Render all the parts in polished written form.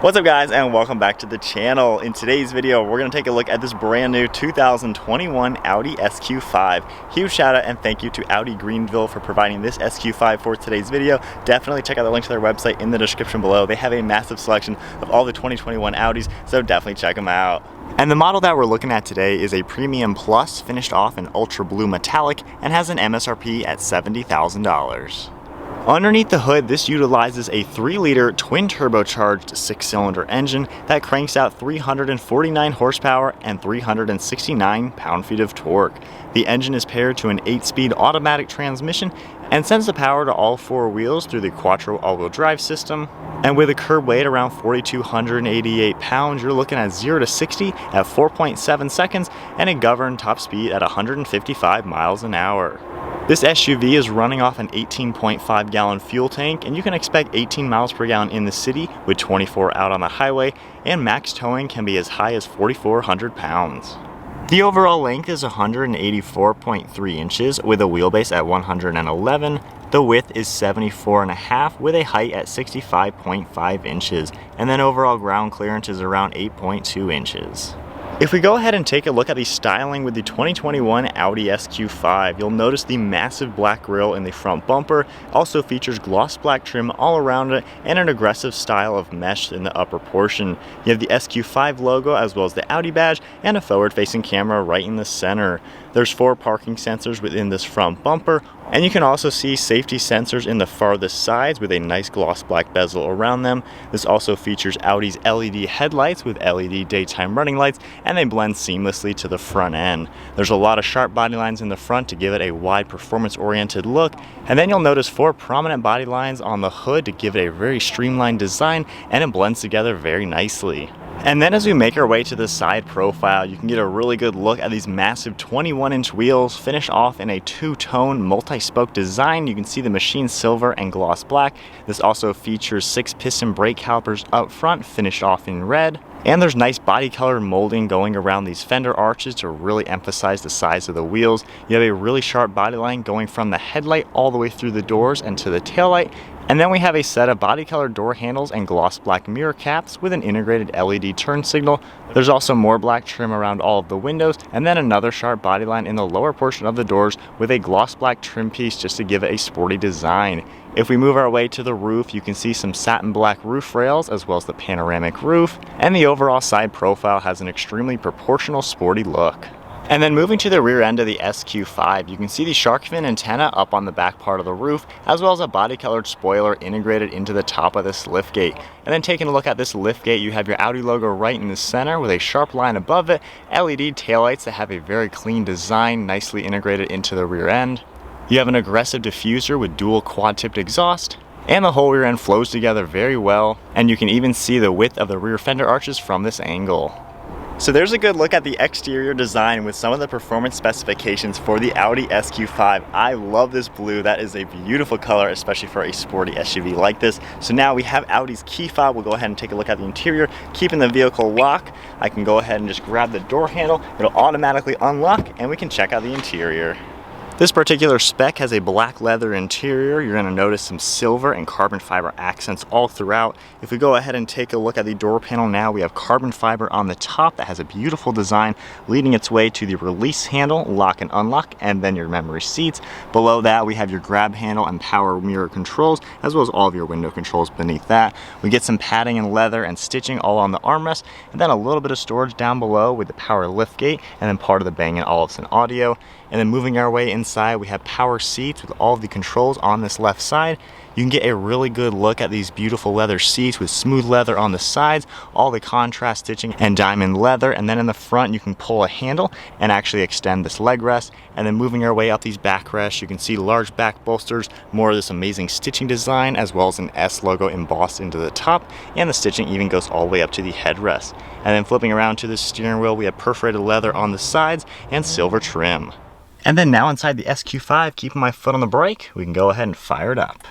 What's up guys, and welcome back to the channel. In today's video, we're going to take a look at this brand new 2021 Audi SQ5. Huge shout out and thank you to Audi Greenville for providing this SQ5 for today's video. Definitely check out the link to their website in the description below. They have a massive selection of all the 2021 Audis, so definitely check them out. And the model that we're looking at today is a Premium Plus, finished off in ultra blue metallic, and has an MSRP at $70,000. Underneath the hood, this utilizes a 3-liter twin turbocharged 6-cylinder engine that cranks out 349 horsepower and 369 pound-feet of torque. The engine is paired to an 8-speed automatic transmission and sends the power to all 4 wheels through the Quattro all-wheel drive system. And with a curb weight around 4,288 pounds, you're looking at 0 to 60 at 4.7 seconds and a governed top speed at 155 miles an hour. This SUV is running off an 18.5 gallon fuel tank, and you can expect 18 miles per gallon in the city with 24 out on the highway, and max towing can be as high as 4,400 pounds. The overall length is 184.3 inches with a wheelbase at 111. The width is 74.5 with a height at 65.5 inches, and then overall ground clearance is around 8.2 inches. If we go ahead and take a look at the styling with the 2021 Audi SQ5, you'll notice the massive black grille in the front bumper. Also features gloss black trim all around it and an aggressive style of mesh in the upper portion. You have the SQ5 logo as well as the Audi badge and a forward-facing camera right in the center. There's 4 parking sensors within this front bumper, and you can also see safety sensors in the farthest sides with a nice gloss black bezel around them. This also features Audi's LED headlights with LED daytime running lights, and they blend seamlessly to the front end. There's a lot of sharp body lines in the front to give it a wide performance-oriented look, and then you'll notice 4 prominent body lines on the hood to give it a very streamlined design, and it blends together very nicely. And then as we make our way to the side profile, you can get a really good look at these massive 21-inch wheels finished off in a 2-tone multi-spoke design. You can see the machined silver and gloss black. This also features 6 piston brake calipers up front finished off in red. And there's nice body color molding going around these fender arches to really emphasize the size of the wheels. You have a really sharp body line going from the headlight all the way through the doors and to the taillight. And then we have a set of body colored door handles and gloss black mirror caps with an integrated LED turn signal. There's also more black trim around all of the windows, and then another sharp body line in the lower portion of the doors with a gloss black trim piece just to give it a sporty design. If we move our way to the roof, you can see some satin black roof rails as well as the panoramic roof, and the overall side profile has an extremely proportional sporty look. And then moving to the rear end of the SQ5, you can see the shark fin antenna up on the back part of the roof, as well as a body colored spoiler integrated into the top of this liftgate. And then taking a look at this liftgate, you have your Audi logo right in the center with a sharp line above it, LED taillights that have a very clean design nicely integrated into the rear end. You have an aggressive diffuser with dual quad-tipped exhaust, and the whole rear end flows together very well, and you can even see the width of the rear fender arches from this angle. So there's a good look at the exterior design with some of the performance specifications for the Audi SQ5. I love this blue. That is a beautiful color, especially for a sporty SUV like this. So now we have Audi's key fob. We'll go ahead and take a look at the interior, keeping the vehicle locked. I can go ahead and just grab the door handle. It'll automatically unlock, and we can check out the interior. This particular spec has a black leather interior. You're going to notice some silver and carbon fiber accents all throughout. If we go ahead and take a look at the door panel now, we have carbon fiber on the top that has a beautiful design leading its way to the release handle, lock and unlock, and then your memory seats. Below that, we have your grab handle and power mirror controls, as well as all of your window controls beneath that. We get some padding and leather and stitching all on the armrest, and then a little bit of storage down below with the power liftgate, and then part of the Bang & Olufsen audio. And then moving our way inside, we have power seats with all of the controls on this left side. You can get a really good look at these beautiful leather seats with smooth leather on the sides, all the contrast stitching and diamond leather. And then in the front, you can pull a handle and actually extend this leg rest. And then moving our way up these backrests, you can see large back bolsters, more of this amazing stitching design, as well as an S logo embossed into the top. And the stitching even goes all the way up to the headrest. And then flipping around to the steering wheel, we have perforated leather on the sides and silver trim. And then now inside the SQ5, keeping my foot on the brake, we can go ahead and fire it up.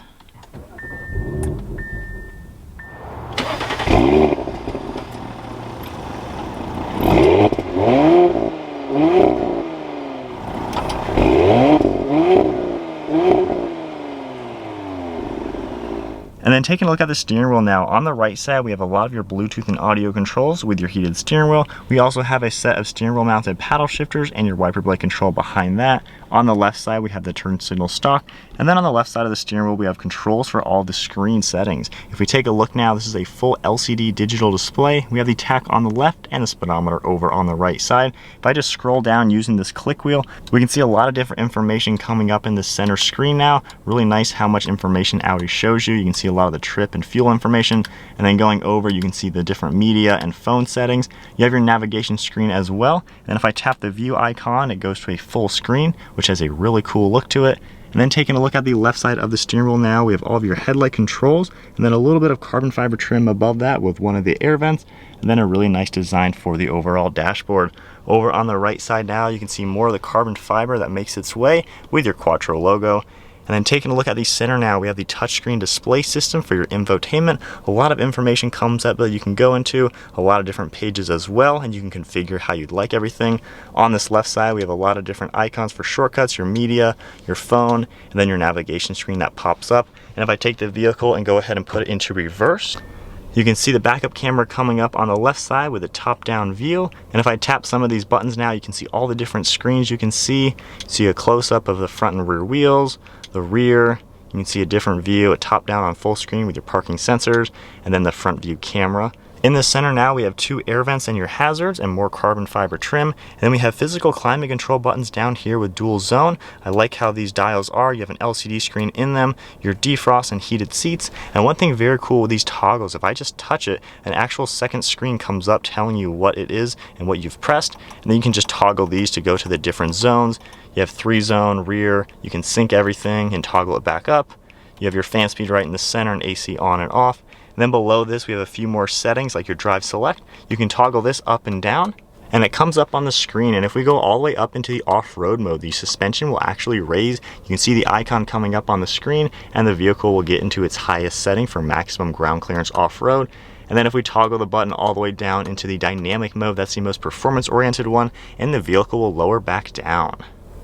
And then then taking a look at the steering wheel now, on the right side we have a lot of your Bluetooth and audio controls with your heated steering wheel. We also have a set of steering wheel mounted paddle shifters and your wiper blade control behind that. On the left side we have the turn signal stock, and then on the left side of the steering wheel we have controls for all the screen settings. If we take a look now, this is a full LCD digital display. We have the tach on the left and the speedometer over on the right side. If I just scroll down using this click wheel, we can see a lot of different information coming up in the center screen now. Really nice how much information Audi shows you. You can see a lot of the trip and fuel information, and then going over you can see the different media and phone settings. You have your navigation screen as well, and if I tap the view icon it goes to a full screen, which has a really cool look to it. And then taking a look at the left side of the steering wheel now, we have all of your headlight controls, and then a little bit of carbon fiber trim above that with one of the air vents, and then a really nice design for the overall dashboard. Over on the right side now, you can see more of the carbon fiber that makes its way with your Quattro logo. And then taking a look at the center now, we have the touchscreen display system for your infotainment. A lot of information comes up that you can go into, a lot of different pages as well, and you can configure how you'd like everything. On this left side, we have a lot of different icons for shortcuts, your media, your phone, and then your navigation screen that pops up. And if I take the vehicle and go ahead and put it into reverse, you can see the backup camera coming up on the left side with a top-down view. And if I tap some of these buttons now, you can see all the different screens you can see. See a close-up of the front and rear wheels, the rear. You can see a different view, a top-down on full screen with your parking sensors, and then the front view camera. In the center now we have 2 air vents and your hazards and more carbon fiber trim. And then we have physical climate control buttons down here with dual zone. I like how these dials are. You have an LCD screen in them, your defrost and heated seats. And one thing very cool with these toggles, if I just touch it, an actual second screen comes up telling you what it is and what you've pressed. And then you can just toggle these to go to the different zones. You have 3-zone rear. You can sync everything and toggle it back up. You have your fan speed right in the center and AC on and off. And then below this we have a few more settings like your drive select. You can toggle this up and down, and it comes up on the screen. And if we go all the way up into the off-road mode, the suspension will actually raise. You can see the icon coming up on the screen, and the vehicle will get into its highest setting for maximum ground clearance off-road. And then if we toggle the button all the way down into the dynamic mode, that's the most performance-oriented one, and the vehicle will lower back down.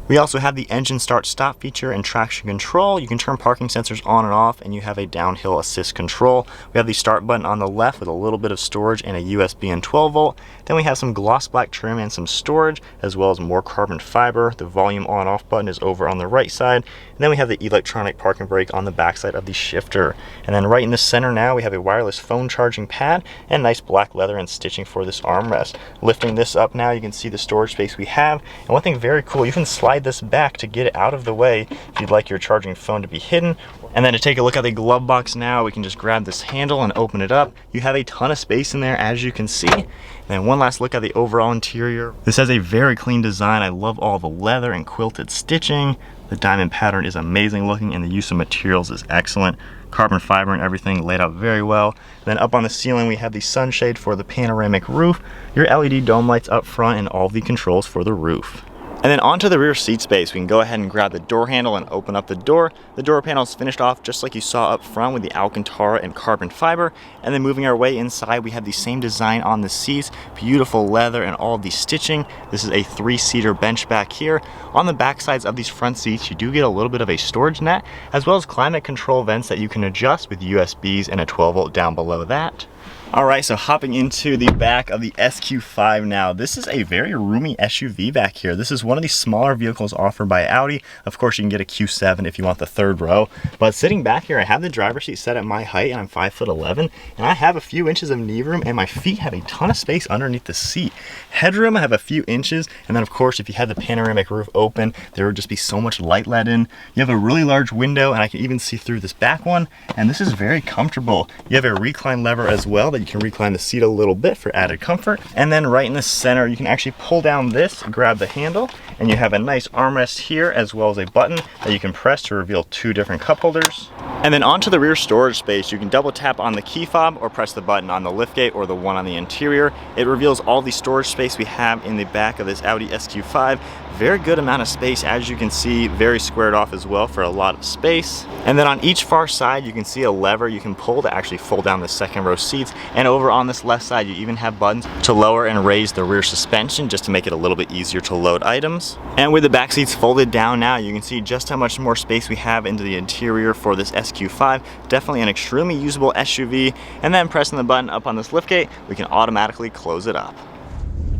We also have the engine start stop feature and traction control. You can turn parking sensors on and off, and you have a downhill assist control. We have the start button on the left with a little bit of storage and a USB and 12 volt. Then we have some gloss black trim and some storage, as well as more carbon fiber. The volume on off button is over on the right side. And then we have the electronic parking brake on the back side of the shifter. And then right in the center now we have a wireless phone charging pad and nice black leather and stitching for this armrest. Lifting this up now, you can see the storage space we have. And one thing very cool, you can slide this back to get it out of the way if you'd like your charging phone to be hidden. And then to take a look at the glove box now, we can just grab this handle and open it up. You have a ton of space in there, as you can see. And then one last look at the overall interior. This has a very clean design. I love all the leather and quilted stitching. The diamond pattern is amazing looking, and the use of materials is excellent. Carbon fiber and everything laid out very well. Then up on the ceiling we have the sunshade for the panoramic roof, your LED dome lights up front, and all the controls for the roof. And then onto the rear seat space, we can go ahead and grab the door handle and open up the door. The door panel is finished off just like you saw up front with the Alcantara and carbon fiber. And then moving our way inside, we have the same design on the seats, beautiful leather and all of the stitching. This is a 3-seater bench back here. On the back sides of these front seats, you do get a little bit of a storage net, as well as climate control vents that you can adjust with USBs and a 12 volt down below that. Alright, so hopping into the back of the SQ5 now. This is a very roomy SUV back here. This is one of the smaller vehicles offered by Audi. Of course, you can get a Q7 if you want the third row. But sitting back here, I have the driver's seat set at my height, and I'm 5'11", and I have a few inches of knee room, and my feet have a ton of space underneath the seat. Headroom, I have a few inches, and then of course, if you had the panoramic roof open, there would just be so much light let in. You have a really large window, and I can even see through this back one, and this is very comfortable. You have a recline lever as well that you can recline the seat a little bit for added comfort. And then right in the center, you can actually pull down this, grab the handle, and you have a nice armrest here, as well as a button that you can press to reveal 2 different cup holders. And then onto the rear storage space, you can double tap on the key fob or press the button on the liftgate or the one on the interior. It reveals all the storage space we have in the back of this Audi SQ5. Very good amount of space, as you can see, very squared off as well for a lot of space. And then on each far side, you can see a lever you can pull to actually fold down the second row seats. And over on this left side, you even have buttons to lower and raise the rear suspension just to make it a little bit easier to load items. And with the back seats folded down now, you can see just how much more space we have into the interior for this SQ5. SQ5. Definitely an extremely usable SUV. And then pressing the button up on this liftgate, we can automatically close it up.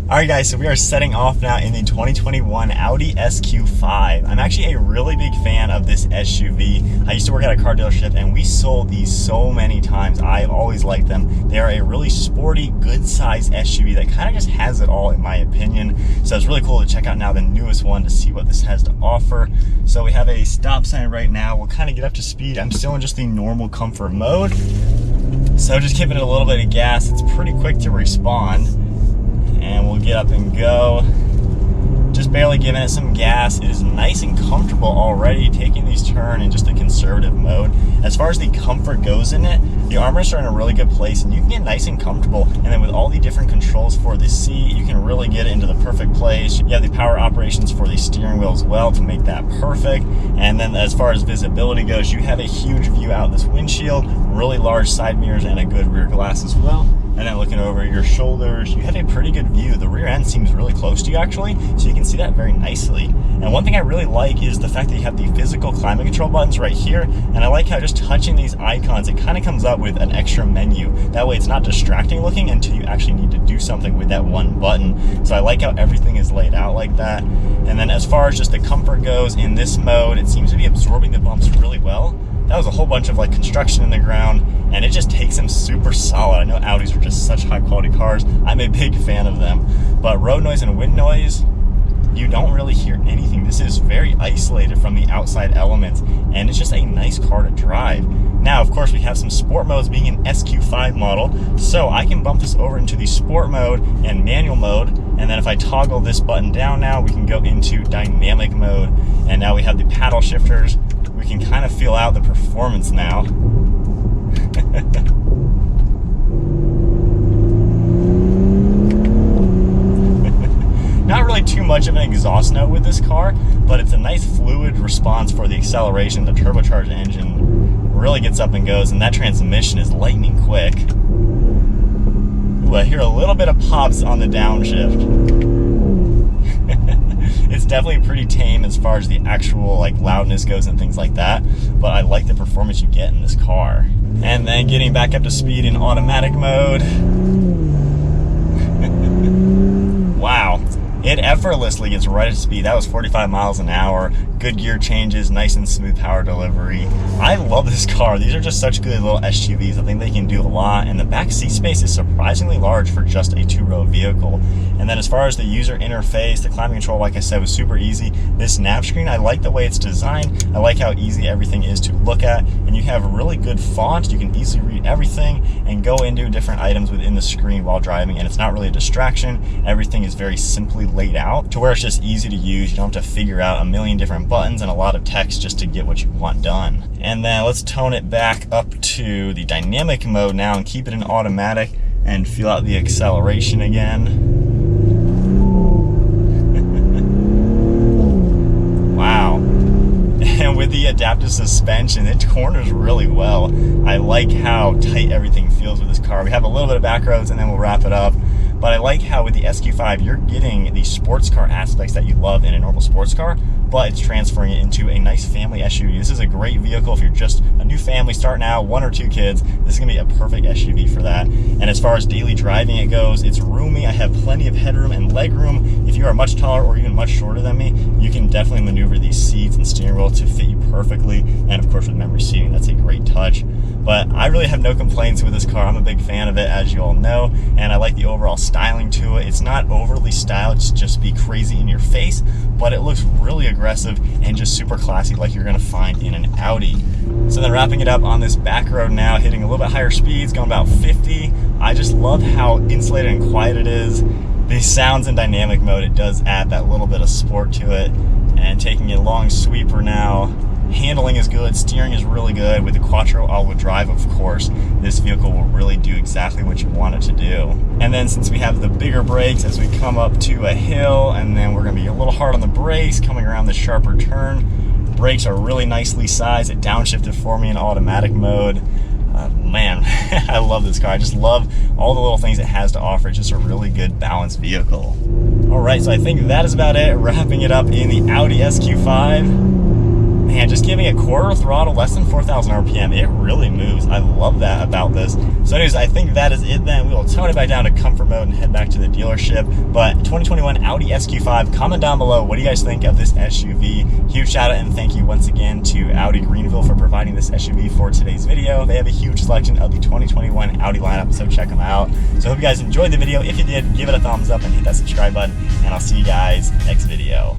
Alright guys, so we are setting off now in the 2021 Audi SQ5. I'm actually a really big fan of this SUV. I used to work at a car dealership and we sold these so many times. I always liked them. They are a really sporty, good size SUV that kind of just has it all in my opinion. So it's really cool to check out now the newest one to see what this has to offer. So we have a stop sign right now. We'll kind of get up to speed. I'm still in just the normal comfort mode. So just giving it a little bit of gas. It's pretty quick to respond. And we'll get up and go. Just barely giving it some gas. It is nice and comfortable already, taking these turns in just a conservative mode. As far as the comfort goes in it, the armrests are in a really good place and you can get nice and comfortable. And then with all the different controls for the seat, you can really get it into the perfect place. You have the power operations for the steering wheel as well to make that perfect. And then as far as visibility goes, you have a huge view out this windshield, really large side mirrors and a good rear glass as well. And then looking over your shoulders, you have a pretty good view. The rear end seems really close to you actually, so you can see that very nicely. And one thing I really like is the fact that you have the physical climate control buttons right here. And I like how just touching these icons, it kind of comes up with an extra menu. That way it's not distracting looking until you actually need to do something with that one button. So I like how everything is laid out like that. And then as far as just the comfort goes in this mode, it seems to be absorbing the bumps really well. That was a whole bunch of like construction in the ground and it just takes them super solid. I know Audis are just such high quality cars. I'm a big fan of them. But road noise and wind noise, you don't really hear anything. This is very isolated from the outside elements and it's just a nice car to drive. Now, of course, we have some sport modes being an SQ5 model. So I can bump this over into the sport mode and manual mode. And then if I toggle this button down now, we can go into dynamic mode. And now we have the paddle shifters. We can kind of feel out the performance now. Not really too much of an exhaust note with this car, but it's a nice fluid response for the acceleration. The turbocharged engine really gets up and goes, and that transmission is lightning quick. Ooh, I hear a little bit of pops on the downshift. It's definitely pretty tame as far as the actual like loudness goes and things like that, but I like the performance you get in this car. And then getting back up to speed in automatic mode. Wow. It effortlessly gets right at speed. That was 45 miles an hour. Good gear changes, nice and smooth power delivery. I love this car. These are just such good little SUVs. I think they can do a lot. And the back seat space is surprisingly large for just a two-row vehicle. And then as far as the user interface, the climate control, like I said, was super easy. This nav screen, I like the way it's designed. I like how easy everything is to look at. And you have really good font. You can easily read everything and go into different items within the screen while driving. And it's not really a distraction. Everything is very simply laid out to where it's just easy to use. You don't have to figure out a million different buttons and a lot of text just to get what you want done. And then let's tone it back up to the dynamic mode now and keep it in automatic and feel out the acceleration again. Wow. And with the adaptive suspension, it corners really well. I like how tight everything feels with this car. We have a little bit of back roads and then we'll wrap it up. But I like how with the SQ5, you're getting the sports car aspects that you love in a normal sports car, but it's transferring it into a nice family SUV. This is a great vehicle if you're just a new family starting out, 1 or 2 kids. This is gonna be a perfect SUV for that. And as far as daily driving it goes, it's roomy. I have plenty of headroom and leg room. If you are much taller or even much shorter than me, you can definitely maneuver these seats and steering wheel to fit you perfectly. And of course with memory seating, that's a great touch. But I really have no complaints with this car. I'm a big fan of it, as you all know, and I like the overall styling to it. It's not overly styled, it's just be crazy in your face, but it looks really aggressive and just super classy like you're gonna find in an Audi. So then wrapping it up on this back road now, hitting a little bit higher speeds, going about 50. I just love how insulated and quiet it is. The sounds in dynamic mode, it does add that little bit of sport to it. And taking a long sweeper now. Handling is good, steering is really good. With the Quattro all-wheel drive, of course, this vehicle will really do exactly what you want it to do. And then since we have the bigger brakes as we come up to a hill, and then we're gonna be a little hard on the brakes coming around the sharper turn. Brakes are really nicely sized. It downshifted for me in automatic mode. Man, I love this car. I just love all the little things it has to offer. It's just a really good balanced vehicle. All right, so I think that is about it. Wrapping it up in the Audi SQ5. Man, and just giving it quarter throttle, less than 4,000 RPM. It really moves. I love that about this. So anyways, I think that is it then. We will tone it back down to comfort mode and head back to the dealership. But 2021 Audi SQ5, comment down below, what do you guys think of this SUV? Huge shout out and thank you once again to Audi Greenville for providing this SUV for today's video. They have a huge selection of the 2021 Audi lineup, so check them out. So I hope you guys enjoyed the video. If you did, give it a thumbs up and hit that subscribe button, and I'll see you guys next video.